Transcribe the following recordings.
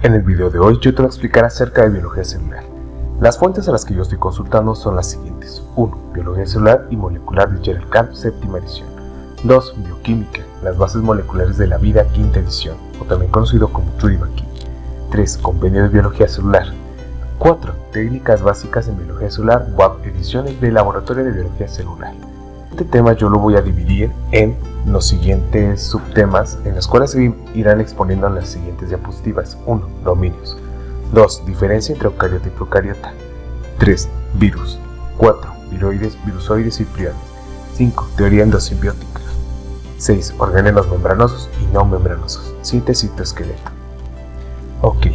En el video de hoy yo te voy a explicar acerca de biología celular. Las fuentes a las que yo estoy consultando son las siguientes. 1. Biología celular y molecular de Gerald Camp, séptima edición. 2. Bioquímica, las bases moleculares de la vida, quinta edición, o también conocido como Turibaki. 3. Compendio de biología celular. 4. Técnicas básicas en biología celular, WAP, ediciones de laboratorio de biología celular. Este tema yo lo voy a dividir en los siguientes subtemas, en los cuales se irán exponiendo en las siguientes diapositivas. 1. Dominios. 2. Diferencia entre eucariota y procariota. 3. Virus. 4. Viroides, virusoides y priones. 5. Teoría endosimbiótica. 6. Organelos membranosos y no membranosos. 7. Citoesqueleto. Ok,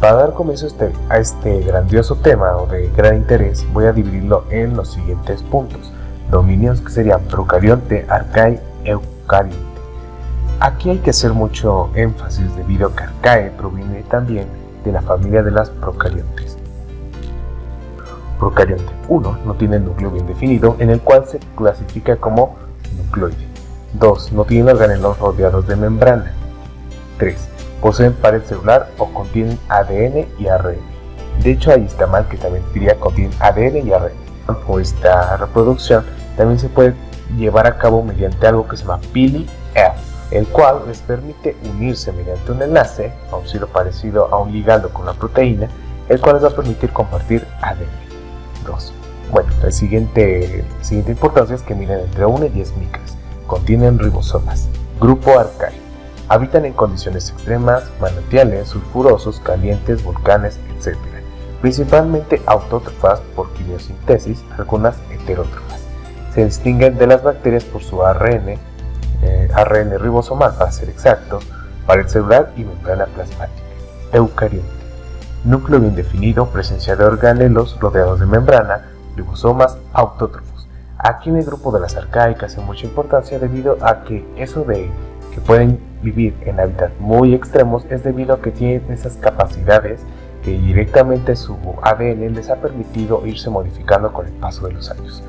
para dar comienzo a este grandioso tema o de gran interés, voy a dividirlo en los siguientes puntos. Dominios, que serían procarionte, arcae, eucarionte. Aquí hay que hacer mucho énfasis debido a que arcae proviene también de la familia de las procariontes. Procarionte 1 no tiene el núcleo bien definido, en el cual se clasifica como nucleoide. 2. No tiene organelos rodeados de membrana. 3. Poseen pared celular o contienen ADN y ARN. De hecho, ahí está mal, que también diría contienen ADN y ARN. O esta reproducción también se puede llevar a cabo mediante algo que se llama pili-F, el cual les permite unirse mediante un enlace, a un sitio parecido a un ligando con la proteína, el cual les va a permitir compartir ADN. 2. Bueno, la siguiente importancia es que miden entre 1 y 10 micras. Contienen ribosomas. Grupo Arcae. Habitan en condiciones extremas, manantiales, sulfurosos, calientes, volcanes, etc. Principalmente autótrofas por quimiosíntesis, algunas heterótrofas. Se distinguen de las bacterias por su ARN ribosomal para ser exacto, pared celular y membrana plasmática. Eucarionte. Núcleo bien definido, presencia de organelos rodeados de membrana, ribosomas autótrofos. Aquí en el grupo de las arcaicas hay mucha importancia debido a que eso de que pueden vivir en hábitats muy extremos es debido a que tienen esas capacidades que directamente su ADN les ha permitido irse modificando con el paso de los años.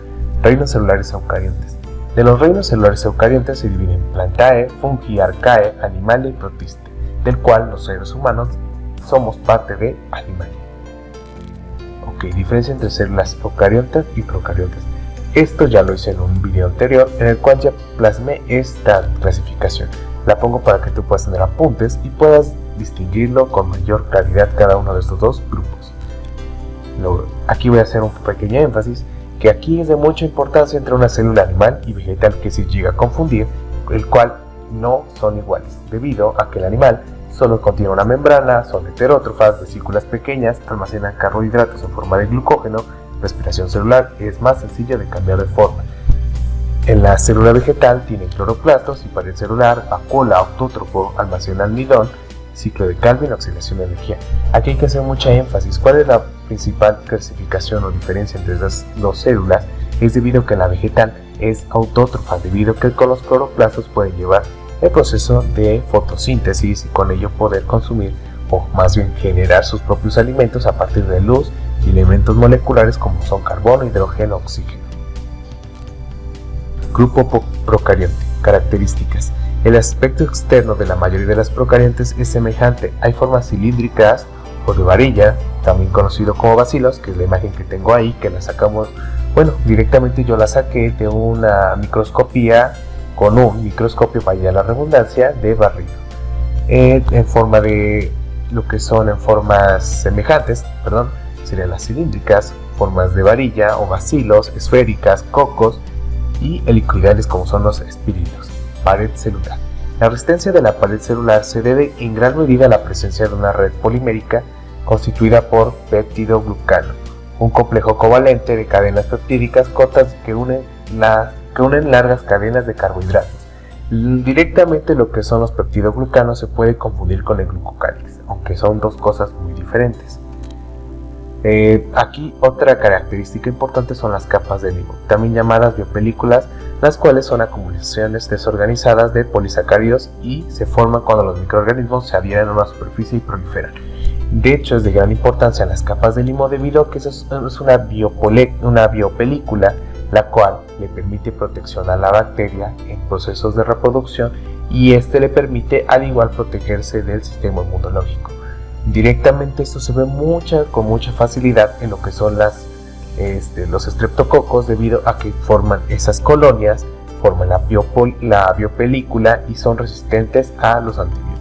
Reinos celulares eucariontes. De los reinos celulares eucariontes se dividen Plantae, Fungi, Arcae, Animalia y Protiste, del cual los seres humanos somos parte de Animalia. Ok, diferencia entre células eucariontes y procariontes. Esto ya lo hice en un video anterior en el cual ya plasmé esta clasificación. La pongo para que tú puedas tener apuntes y puedas distinguirlo con mayor claridad cada uno de estos dos grupos. Aquí voy a hacer un pequeño énfasis que aquí es de mucha importancia entre una célula animal y vegetal que se llega a confundir, el cual no son iguales, debido a que el animal solo contiene una membrana, son heterótrofas, vesículas pequeñas, almacenan carbohidratos en forma de glucógeno, respiración celular es más sencilla de cambiar de forma. En la célula vegetal tiene cloroplastos y pared celular, vacuola, autótrofo, almacena almidón, ciclo de Calvin, oxidación de energía. Aquí hay que hacer mucha énfasis. ¿Cuál es la principal clasificación o diferencia entre esas dos células? Es debido a que la vegetal es autótrofa, debido a que con los cloroplastos pueden llevar el proceso de fotosíntesis y con ello poder consumir o más bien generar sus propios alimentos a partir de luz y elementos moleculares como son carbono, hidrógeno, oxígeno. Grupo procarionte. Características. El aspecto externo de la mayoría de las procariontes es semejante. Hay formas cilíndricas o de varilla, también conocido como bacilos, que es la imagen que tengo ahí, que la sacamos, bueno, directamente yo la saqué de una microscopía con un microscopio, vaya la redundancia, de barrido. En forma de lo que son en formas semejantes, serían las cilíndricas, formas de varilla o bacilos, esféricas, cocos y helicoidales como son los espirilos. Pared celular. La resistencia de la pared celular se debe en gran medida a la presencia de una red polimérica constituida por peptidoglucano, un complejo covalente de cadenas peptídicas cortas que unen largas cadenas de carbohidratos. Directamente lo que son los peptidoglucanos se puede confundir con el glucocálix, aunque son dos cosas muy diferentes. Aquí otra característica importante son las capas de limo, también llamadas biopelículas, las cuales son acumulaciones desorganizadas de polisacáridos y se forman cuando los microorganismos se adhieren a una superficie y proliferan. De hecho, es de gran importancia las capas de limo debido a que es una biopelícula, la cual le permite protección a la bacteria en procesos de reproducción y este le permite al igual protegerse del sistema inmunológico. Indirectamente esto se ve con mucha facilidad en lo que son los estreptococos, debido a que forman esas colonias, forman la biopelícula y son resistentes a los antibióticos.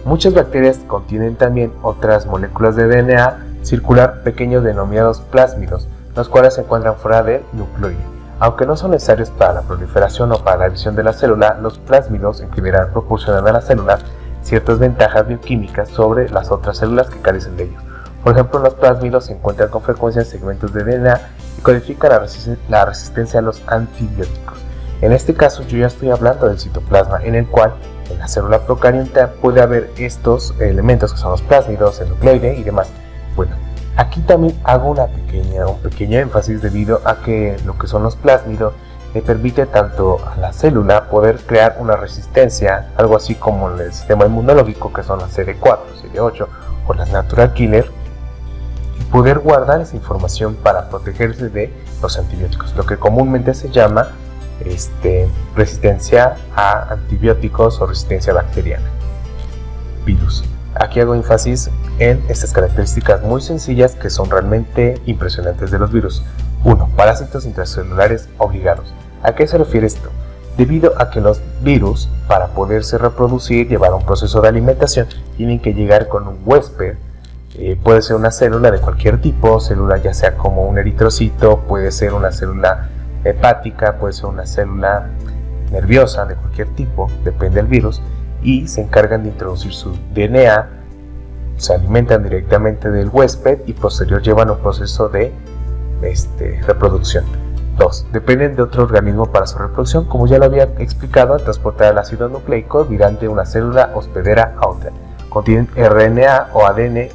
Muchas bacterias contienen también otras moléculas de DNA circular pequeños denominados plásmidos, los cuales se encuentran fuera del nucleoide. Aunque no son necesarios para la proliferación o para la división de la célula, los plásmidos en general proporcionan a la célula ciertas ventajas bioquímicas sobre las otras células que carecen de ellos. Por ejemplo, los plásmidos se encuentran con frecuencia en segmentos de DNA y codifican la resistencia a los antibióticos. En este caso yo ya estoy hablando del citoplasma, en el cual en la célula procariota puede haber estos elementos que son los plásmidos, el nucleoide y demás. Bueno, aquí también hago un pequeño énfasis debido a que lo que son los plásmidos le permite tanto a la célula poder crear una resistencia, algo así como en el sistema inmunológico, que son las CD4, CD8 o las natural killer, y poder guardar esa información para protegerse de los antibióticos, lo que comúnmente se llama resistencia a antibióticos o resistencia bacteriana. Virus. Aquí hago énfasis en estas características muy sencillas que son realmente impresionantes de los virus. 1. Parásitos intracelulares obligados. ¿A qué se refiere esto? Debido a que los virus, para poderse reproducir, llevar un proceso de alimentación, tienen que llegar con un huésped. Puede ser una célula de cualquier tipo, célula ya sea como un eritrocito, puede ser una célula hepática, puede ser una célula nerviosa de cualquier tipo, depende del virus, y se encargan de introducir su DNA, se alimentan directamente del huésped y posterior llevan un proceso de reproducción. 2. Dependen de otro organismo para su reproducción, como ya lo había explicado, al transportar el ácido nucleico virán de una célula hospedera a otra. Contienen RNA o ADN,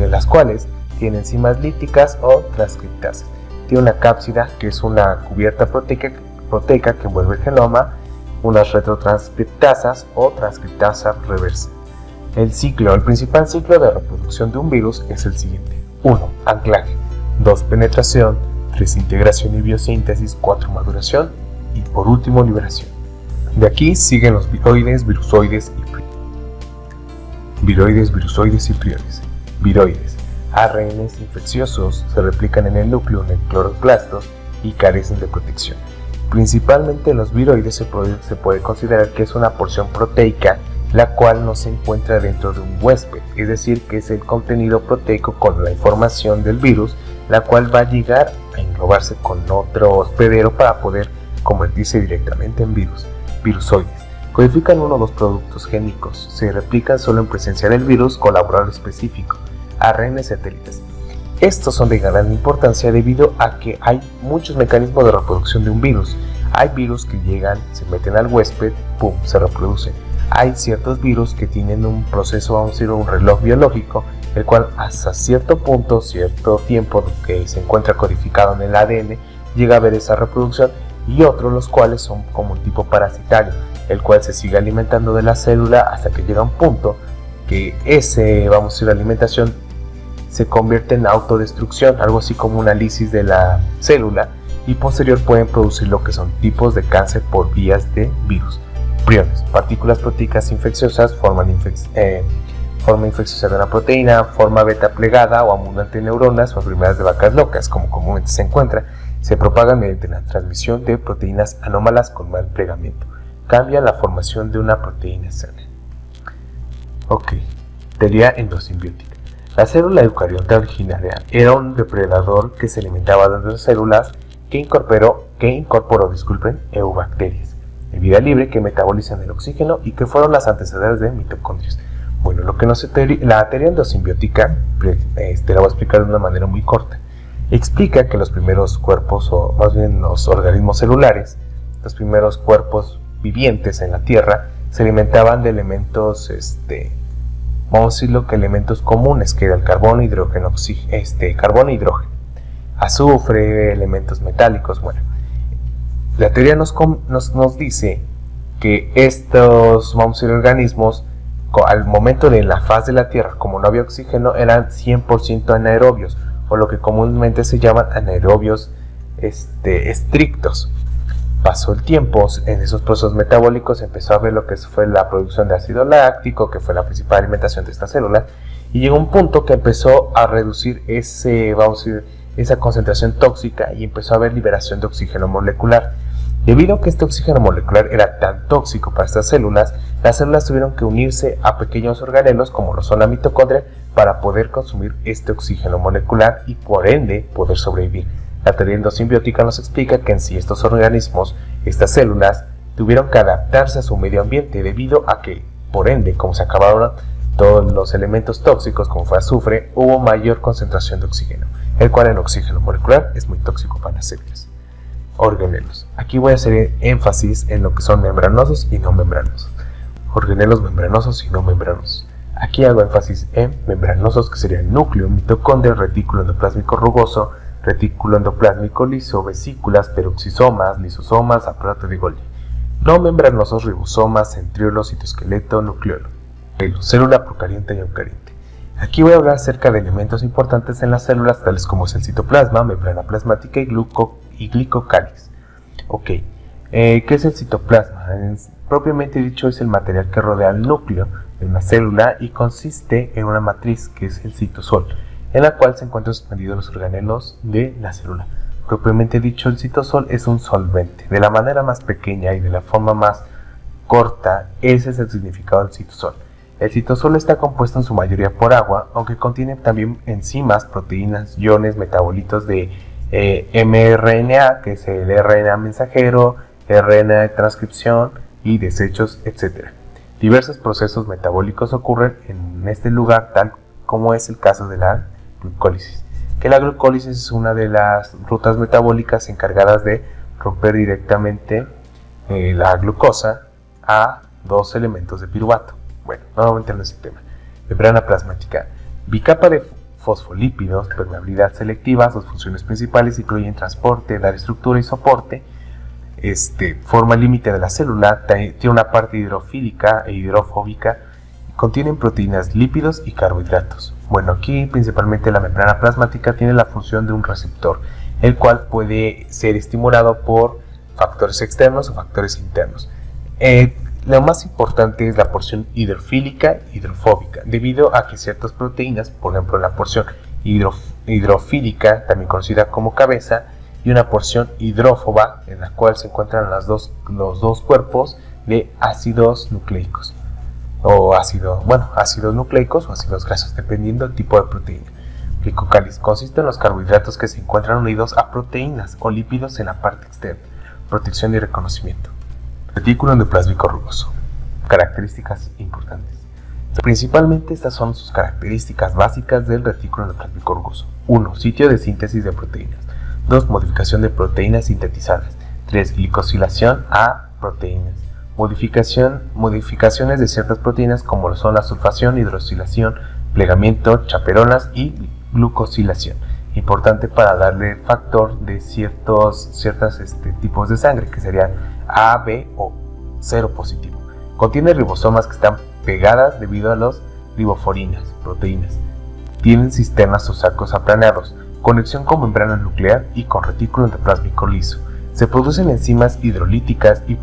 las cuales tienen enzimas líticas o transcriptasas. Tiene una cápsida, que es una cubierta proteica que envuelve el genoma, unas retrotranscriptasas o transcriptasa reversa. El principal ciclo de reproducción de un virus es el siguiente: 1. Anclaje. 2. Penetración. 3. Integración y biosíntesis. 4. Maduración. Y por último, liberación. De aquí siguen los viroides, virusoides y priones. Viroides. ARNs infecciosos, se replican en el núcleo en el cloroplastos y carecen de protección. Principalmente los viroides se puede considerar que es una porción proteica, la cual no se encuentra dentro de un huésped, es decir, que es el contenido proteico con la información del virus, la cual va a llegar a englobarse con otro hospedero para poder convertirse directamente en virus. Virusoides. Codifican uno o dos productos génicos, se replican solo en presencia del virus con laboratorio específico. ARN satélites. Estos son de gran importancia debido a que hay muchos mecanismos de reproducción de un virus. Hay virus que llegan, se meten al huésped, ¡pum!, se reproducen. Hay ciertos virus que tienen un proceso, vamos a decir, un reloj biológico, el cual hasta cierto punto, cierto tiempo que se encuentra codificado en el ADN, llega a ver esa reproducción, y otros los cuales son como un tipo parasitario, el cual se sigue alimentando de la célula hasta que llega un punto que vamos a decir, alimentación se convierte en autodestrucción, algo así como una lisis de la célula, y posterior pueden producir lo que son tipos de cáncer por vías de virus. Priones. Partículas proteicas infecciosas, forma infecciosa de una proteína, forma beta plegada o abundante en neuronas o enfermedades de vacas locas, como comúnmente se encuentra. Se propagan mediante la transmisión de proteínas anómalas con mal plegamiento. Cambia la formación de una proteína sana. Teoría endosimbiótica. La célula eucariota originaria era un depredador que se alimentaba de las células que incorporó eubacterias de vida libre que metabolizan el oxígeno y que fueron las antecesoras de mitocondrias. Bueno, la teoría endosimbiótica, la voy a explicar de una manera muy corta. Explica que los primeros cuerpos, o más bien los organismos celulares, los primeros cuerpos vivientes en la Tierra, se alimentaban de elementos, vamos a decirlo, que elementos comunes, que era el carbono, hidrógeno, azufre, elementos metálicos. Bueno, la teoría nos dice que estos, vamos a decir, organismos, al momento de la faz de la Tierra, como no había oxígeno, eran 100% anaerobios, o lo que comúnmente se llaman anaerobios estrictos. Pasó el tiempo, en esos procesos metabólicos empezó a ver lo que fue la producción de ácido láctico, que fue la principal alimentación de esta célula, y llegó un punto que empezó a reducir esa concentración tóxica y empezó a haber liberación de oxígeno molecular. Debido a que este oxígeno molecular era tan tóxico para estas células, las células tuvieron que unirse a pequeños organelos como lo son la mitocondria para poder consumir este oxígeno molecular y por ende poder sobrevivir. La teoría endosimbiótica nos explica que en sí estos organismos, estas células, tuvieron que adaptarse a su medio ambiente debido a que, por ende, como se acabaron todos los elementos tóxicos como fue azufre, hubo mayor concentración de oxígeno, el cual el oxígeno molecular es muy tóxico para las células. Organelos. Aquí voy a hacer énfasis en lo que son membranosos y no membranosos. Organelos membranosos y no membranosos. Aquí hago énfasis en membranosos, que serían núcleo, mitocondria, retículo endoplásmico rugoso, retículo endoplásmico liso, vesículas, peroxisomas, lisosomas, aparato de Golgi. No membranosos, ribosomas, centriolos, citoesqueleto, nucleolo. Célula procariante y eucariante. Aquí voy a hablar acerca de elementos importantes en las células, tales como es el citoplasma, membrana plasmática y glicocáliz. Ok, ¿qué es el citoplasma? Propiamente dicho, es el material que rodea el núcleo de una célula y consiste en una matriz que es el citosol, en la cual se encuentran suspendidos los organelos de la célula. Propiamente dicho, el citosol es un solvente. De la manera más pequeña y de la forma más corta, ese es el significado del citosol. El citosol está compuesto en su mayoría por agua, aunque contiene también enzimas, proteínas, iones, metabolitos de mRNA, que es el RNA mensajero, RNA de transcripción y desechos, etc. Diversos procesos metabólicos ocurren en este lugar, tal como es el caso de la glucólisis, que la glucólisis es una de las rutas metabólicas encargadas de romper directamente la glucosa a dos elementos de piruvato. Bueno, no vamos a entrar en ese tema. Membrana plasmática. Bicapa de fosfolípidos, permeabilidad selectiva. Sus funciones principales incluyen transporte, dar estructura y soporte. Forma límite de la célula. Tiene una parte hidrofílica e hidrofóbica. Contienen proteínas, lípidos y carbohidratos. Bueno, aquí principalmente la membrana plasmática tiene la función de un receptor, el cual puede ser estimulado por factores externos o factores internos. Lo más importante es la porción hidrofílica e hidrofóbica, debido a que ciertas proteínas, por ejemplo la porción hidrofílica, también conocida como cabeza, y una porción hidrófoba, en la cual se encuentran los dos cuerpos de ácidos nucleicos, ácidos nucleicos o ácidos grasos, dependiendo del tipo de proteína. Glicocáliz consiste en los carbohidratos que se encuentran unidos a proteínas o lípidos en la parte externa. Protección y reconocimiento. Retículo endoplásmico rugoso. Características importantes. Principalmente estas son sus características básicas del retículo endoplásmico rugoso. 1. Sitio de síntesis de proteínas. 2. Modificación de proteínas sintetizadas. 3. Glicosilación a proteínas. Modificaciones de ciertas proteínas como lo son la sulfación, hidrosilación, plegamiento, chaperonas y glucosilación. Importante para darle factor de ciertos tipos de sangre, que serían A, B o cero positivo. Contiene ribosomas que están pegadas debido a los riboforinas, proteínas. Tienen cisternas o sacos aplanados, conexión con membrana nuclear y con retículo endoplásmico liso. Se producen enzimas hidrolíticas y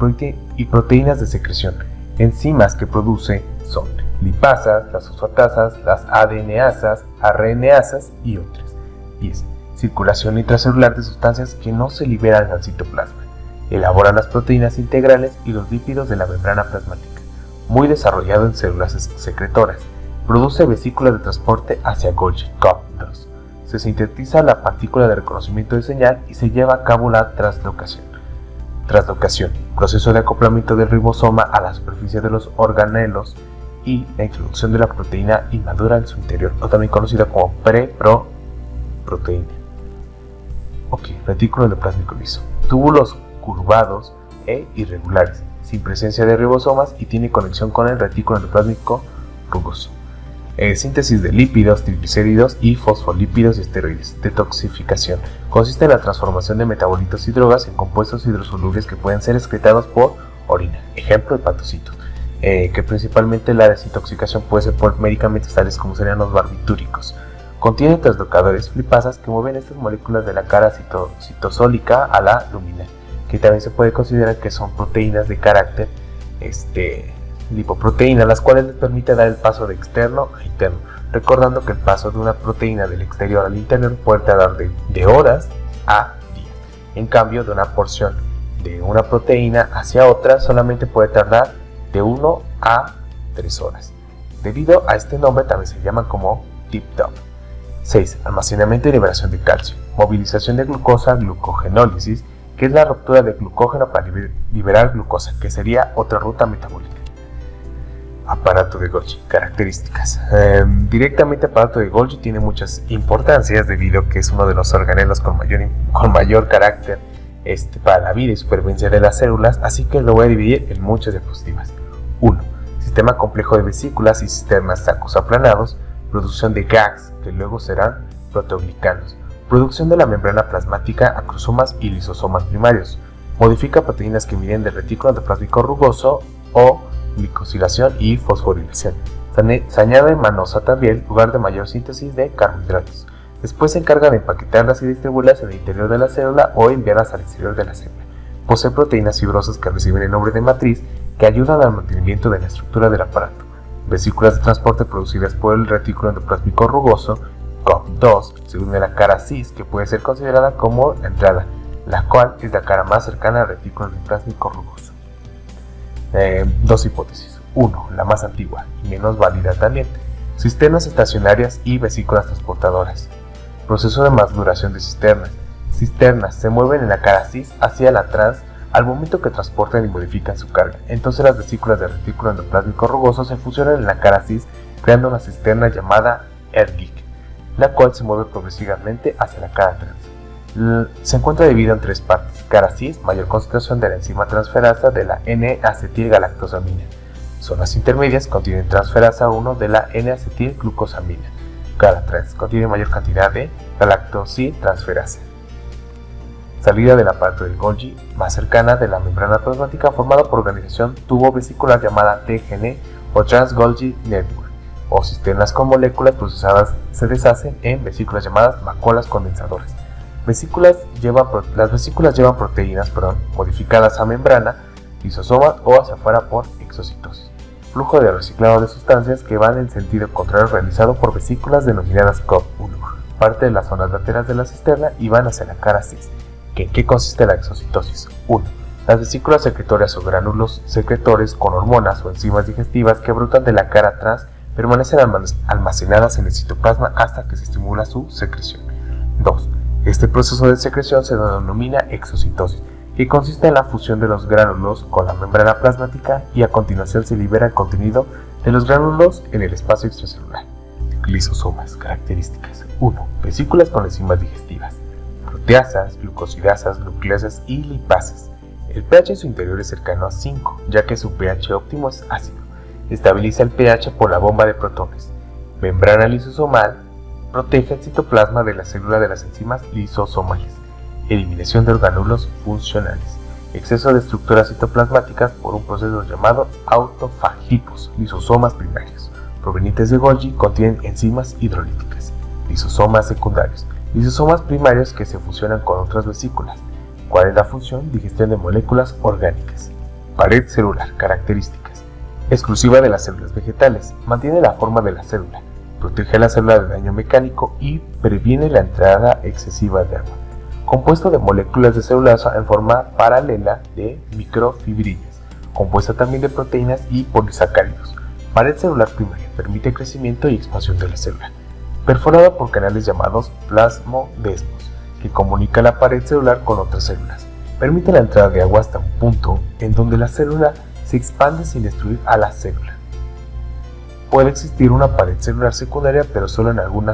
proteínas de secreción. Enzimas que produce son lipasas, las fosfatasas, las ADNasas, RNasas y otras. 10. Circulación intracelular de sustancias que no se liberan al citoplasma. Elaboran las proteínas integrales y los lípidos de la membrana plasmática. Muy desarrollado en células secretoras. Produce vesículas de transporte hacia Golgi, COP2. Se sintetiza la partícula de reconocimiento de señal y se lleva a cabo la translocación. Proceso de acoplamiento del ribosoma a la superficie de los organelos y la introducción de la proteína inmadura en su interior, o también conocida como proteína. Retículo endoplásmico liso. Túbulos curvados e irregulares, sin presencia de ribosomas y tiene conexión con el retículo endoplásmico rugoso. Síntesis de lípidos, triglicéridos y fosfolípidos y esteroides. Detoxificación. Consiste en la transformación de metabolitos y drogas en compuestos hidrosolubles que pueden ser excretados por orina. Ejemplo, hepatocitos. Que principalmente la desintoxicación puede ser por medicamentos tales como serían los barbitúricos. Contiene translocadores lipasas que mueven estas moléculas de la cara citosólica a la luminal, que también se puede considerar que son proteínas de carácter lipoproteína, las cuales les permite dar el paso de externo a interno, recordando que el paso de una proteína del exterior al interior puede tardar de horas a días. En cambio, de una porción de una proteína hacia otra solamente puede tardar de 1 a 3 horas. Debido a este nombre también se llaman como tip-top. 6. Almacenamiento y liberación de calcio. Movilización de glucosa, glucogenólisis, que es la ruptura de glucógeno para liberar glucosa, que sería otra ruta metabólica. Aparato de Golgi. Características. Directamente aparato de Golgi tiene muchas importancias debido a que es uno de los organelos con mayor carácter para la vida y supervivencia de las células, así que lo voy a dividir en muchas diapositivas. 1. Sistema complejo de vesículas y sistemas sacos aplanados. Producción de GAGs, que luego serán proteoglicanos. Producción de la membrana plasmática, acrosomas y lisosomas primarios. Modifica proteínas que miden del retículo endoplásmico rugoso o glicosilación y fosforilación. Se añade manosa también, lugar de mayor síntesis de carbohidratos. Después se encarga de empaquetarlas y distribuirlas en el interior de la célula o enviarlas al exterior de la célula. Posee proteínas fibrosas que reciben el nombre de matriz, que ayudan al mantenimiento de la estructura del aparato. Vesículas de transporte producidas por el retículo endoplásmico rugoso, COP2, se une a la cara cis, que puede ser considerada como la entrada, la cual es la cara más cercana al retículo endoplásmico rugoso. Dos hipótesis. 1. La más antigua y menos válida también. Cisternas estacionarias y vesículas transportadoras. Proceso de maduración de cisternas. Cisternas se mueven en la cara cis hacia la trans al momento que transportan y modifican su carga. Entonces las vesículas del retículo endoplásmico rugoso se fusionan en la cara cis, creando una cisterna llamada ERGIC, la cual se mueve progresivamente hacia la cara trans. Se encuentra dividido en tres partes. Cara cis, mayor concentración de la enzima transferasa de la N-acetilgalactosamina. Zonas intermedias contienen transferasa 1 de la N-acetilglucosamina. Cara trans contiene mayor cantidad de galactosiltransferasa. Salida del aparato de Golgi más cercana de la membrana plasmática, formada por organización tubo-vesicular llamada TGN o Trans-Golgi Network, o cisternas con moléculas procesadas se deshacen en vesículas llamadas vacuolas condensadoras. Las vesículas llevan proteínas modificadas a membrana, lisosomas o hacia afuera por exocitosis. Flujo de reciclado de sustancias que van en sentido contrario realizado por vesículas denominadas COP1, parte de las zonas laterales de la cisterna y van hacia la cara cis. ¿En qué consiste la exocitosis? 1. Las vesículas secretorias o gránulos secretores con hormonas o enzimas digestivas que brotan de la cara trans permanecen almacenadas en el citoplasma hasta que se estimula su secreción. 2. Este proceso de secreción se denomina exocitosis, que consiste en la fusión de los gránulos con la membrana plasmática y a continuación se libera el contenido de los gránulos en el espacio extracelular. Lisosomas. Características. 1. Vesículas con enzimas digestivas. Proteasas, glucosidasas, nucleasas y lipasas. El pH en su interior es cercano a 5, ya que su pH óptimo es ácido. Estabiliza el pH por la bomba de protones. Membrana lisosomal. Protege el citoplasma de la célula de las enzimas lisosomales. Eliminación de orgánulos funcionales. Exceso de estructuras citoplasmáticas por un proceso llamado autofagipos. Lisosomas primarios, provenientes de Golgi, contienen enzimas hidrolíticas. Lisosomas secundarios. Lisosomas primarios que se fusionan con otras vesículas. ¿Cuál es la función? Digestión de moléculas orgánicas. Pared celular. Características. Exclusiva de las células vegetales. Mantiene la forma de la célula. Protege a la célula del daño mecánico y previene la entrada excesiva de agua. Compuesto de moléculas de celulosa en forma paralela de microfibrillas. Compuesta también de proteínas y polisacáridos. Pared celular primaria. Permite crecimiento y expansión de la célula. Perforada por canales llamados plasmodesmos, que comunica la pared celular con otras células. Permite la entrada de agua hasta un punto en donde la célula se expande sin destruir a la célula. Puede existir una pared celular secundaria, pero solo en algunas